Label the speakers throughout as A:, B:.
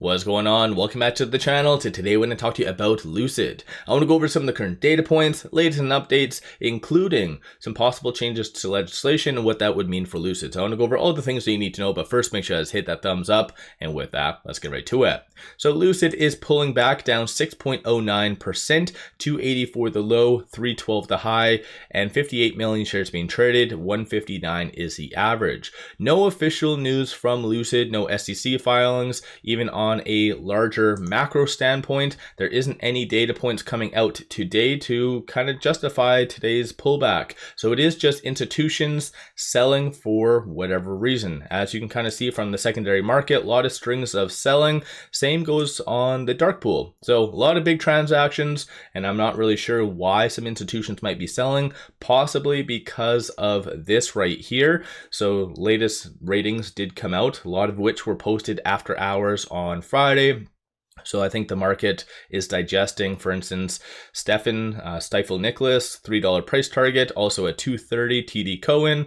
A: What's going on? Welcome back to the channel. Today we're going to talk to you about Lucid. I want to go over some of the current data points, latest and updates, including some possible changes to legislation and what that would mean for Lucid. So I want to go over all the things that you need to know, but first make sure to hit that thumbs up. And with that, let's get right to it. So Lucid is pulling back down 6.09%, 284 the low, 312 the high, and 58 million shares being traded. 159 is the average. No official news from Lucid, no SEC filings, even on a larger macro standpoint. There isn't any data points coming out today to kind of justify today's pullback. So it is just institutions selling for whatever reason. As you can kind of see from the secondary market, a lot of strings of selling. Same goes on the dark pool. So a lot of big transactions, and I'm not really sure why some institutions might be selling, possibly because of this right here. So latest ratings did come out, a lot of which were posted after hours on Friday. So I think the market is digesting, for instance, 𝗪𝗪𝗧𝗪, $3 price target, also a 230 TD Cohen.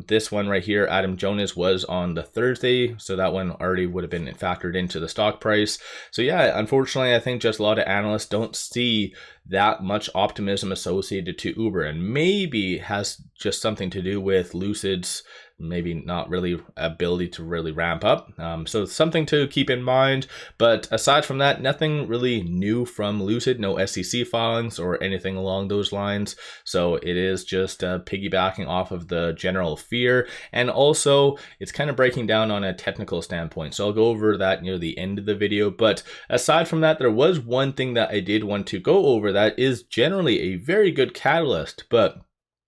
A: This one right here, Adam Jonas, was on the Thursday, so that one already would have been factored into the stock price. So yeah, unfortunately, I think just a lot of analysts don't see that much optimism associated to Uber, and maybe has just something to do with Lucid's maybe not really ability to really ramp up. So something to keep in mind. But aside from that, nothing really new from Lucid, no SEC filings or anything along those lines. So it is just piggybacking off of the general fear. And also it's kind of breaking down on a technical standpoint. So I'll go over that near the end of the video. But aside from that, there was one thing that I did want to go over that is generally a very good catalyst, but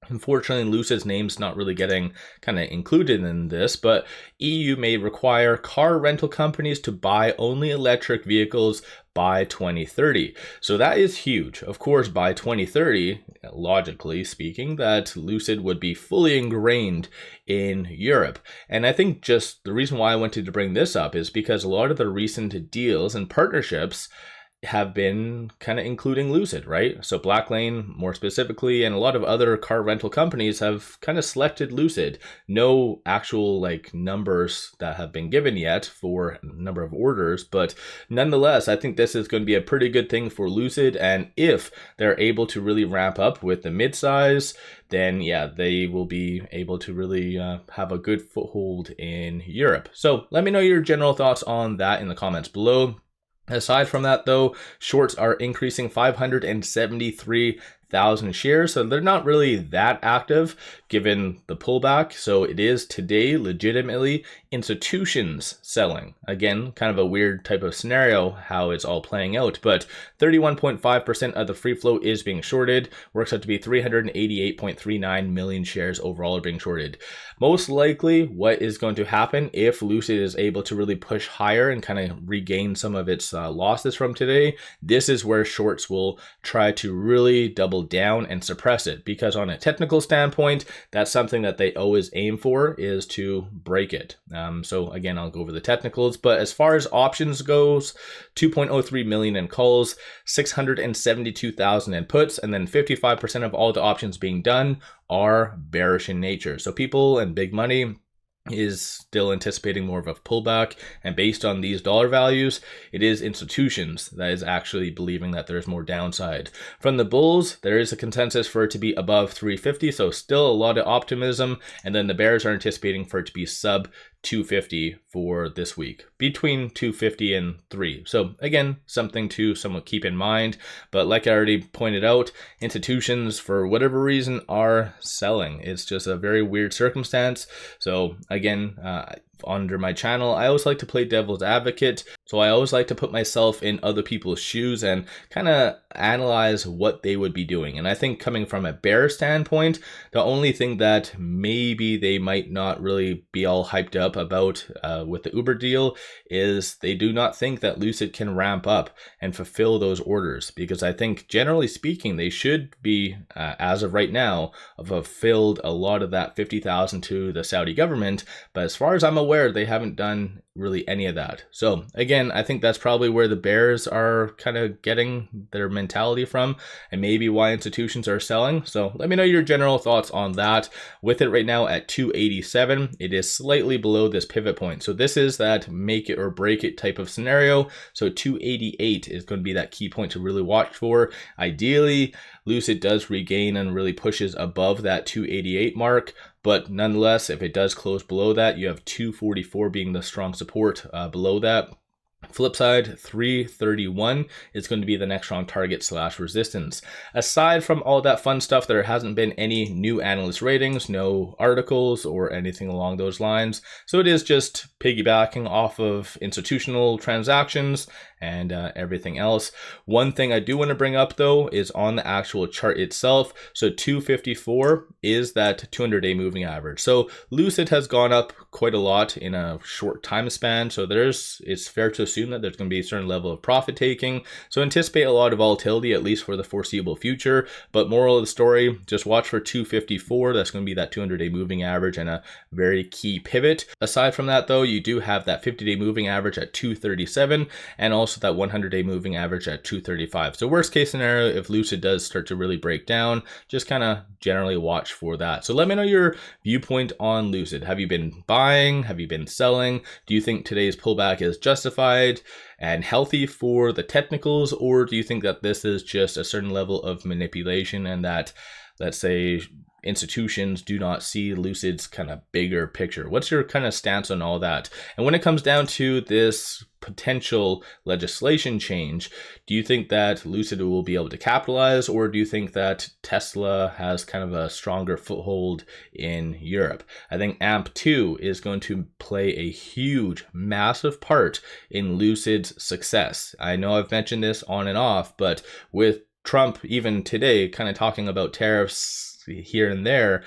A: unfortunately, Lucid's name's not really getting kind of included in this, but EU may require car rental companies to buy only electric vehicles by 2030. So that is huge. Of course, by 2030, logically speaking, that Lucid would be fully ingrained in Europe. And I think just the reason why I wanted to bring this up is because a lot of the recent deals and partnerships have been kind of including Lucid, right? So Blacklane more specifically, and a lot of other car rental companies have kind of selected Lucid. No actual like numbers that have been given yet for number of orders, but nonetheless, I think this is going to be a pretty good thing for Lucid. And if they're able to really ramp up with the midsize, then yeah, they will be able to really have a good foothold in Europe. So let me know your general thoughts on that in the comments below. Aside from that though, shorts are increasing 573,000 shares, so they're not really that active given the pullback. So it is today legitimately institutions selling. Again, kind of a weird type of scenario how it's all playing out, but 31.5% of the free float is being shorted. Works out to be 388.39 million shares overall are being shorted. Most likely what is going to happen if Lucid is able to really push higher and kind of regain some of its losses from today, this is where shorts will try to really double down and suppress it, because on a technical standpoint, that's something that they always aim for, is to break it. So again, I'll go over the technicals, but as far as options goes, 2.03 million in calls, 672,000 in puts, and then 55% of all the options being done are bearish in nature. So people and big money is still anticipating more of a pullback, and based on these dollar values, it is institutions that is actually believing that there's more downside. From the bulls, there is a consensus for it to be above 350, so still a lot of optimism, and then the bears are anticipating for it to be sub 250 for this week, between 250 and 3. So again, something to somewhat keep in mind, but like I already pointed out, institutions for whatever reason are selling. It's just a very weird circumstance. So again, under my channel, I always like to play devil's advocate. So I always like to put myself in other people's shoes and kind of analyze what they would be doing. And I think coming from a bear standpoint, the only thing that maybe they might not really be all hyped up about with the Uber deal is they do not think that Lucid can ramp up and fulfill those orders, because I think generally speaking, they should be, as of right now, fulfilled a lot of that 50,000 to the Saudi government. But as far as I'm aware, aware, they haven't done really any of that. So again, I think that's probably where the bears are kind of getting their mentality from, and maybe why institutions are selling. So let me know your general thoughts on that. With it right now at 287, it is slightly below this pivot point. So this is that make it or break it type of scenario. So 288 is going to be that key point to really watch for. Ideally, Lucid does regain and really pushes above that 288 mark. But nonetheless, if it does close below that, you have 244 being the strong support below that. Flip side, 331 is going to be the next strong target / resistance. Aside from all that fun stuff, there hasn't been any new analyst ratings, no articles or anything along those lines. So it is just piggybacking off of institutional transactions and everything else. One thing I do want to bring up though is on the actual chart itself. So 254 is that 200-day moving average. So Lucid has gone up quite a lot in a short time span. So it's fair to assume that there's going to be a certain level of profit taking. So anticipate a lot of volatility, at least for the foreseeable future. But moral of the story, just watch for 254. That's going to be that 200-day moving average and a very key pivot. Aside from that though, you do have that 50-day moving average at 237 and also that 100-day moving average at 235. So worst case scenario, if Lucid does start to really break down, just kind of generally watch for that. So let me know your viewpoint on Lucid. Have you been buying? Have you been selling? Do you think today's pullback is justified and healthy for the technicals, or do you think that this is just a certain level of manipulation and that, let's say, institutions do not see Lucid's kind of bigger picture? What's your kind of stance on all that? And when it comes down to this potential legislation change, do you think that Lucid will be able to capitalize, or do you think that Tesla has kind of a stronger foothold in Europe? I think AMP2 is going to play a huge, massive part in Lucid's success. I know I've mentioned this on and off, but with Trump even today kind of talking about tariffs here and there,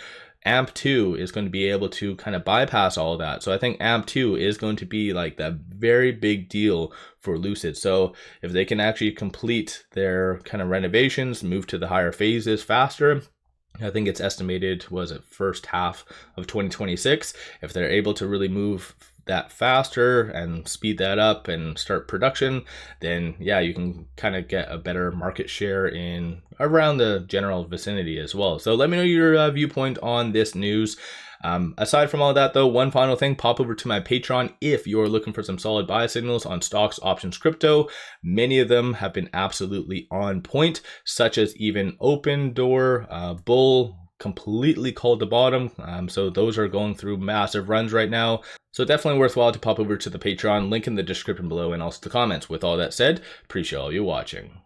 A: AMP2 is going to be able to kind of bypass all of that. So I think AMP2 is going to be like that very big deal for Lucid. So if they can actually complete their kind of renovations, move to the higher phases faster, I think it's estimated, was it first half of 2026, if they're able to really move that faster and speed that up and start production, then yeah, you can kind of get a better market share in around the general vicinity as well. So let me know your viewpoint on this news. Aside from all that though, one final thing, pop over to my Patreon if you're looking for some solid buy signals on stocks, options, crypto. Many of them have been absolutely on point, such as even Open Door, Bull, completely called the bottom. So those are going through massive runs right now. So definitely worthwhile to pop over to the Patreon, link in the description below and also the comments. With all that said, appreciate all you watching.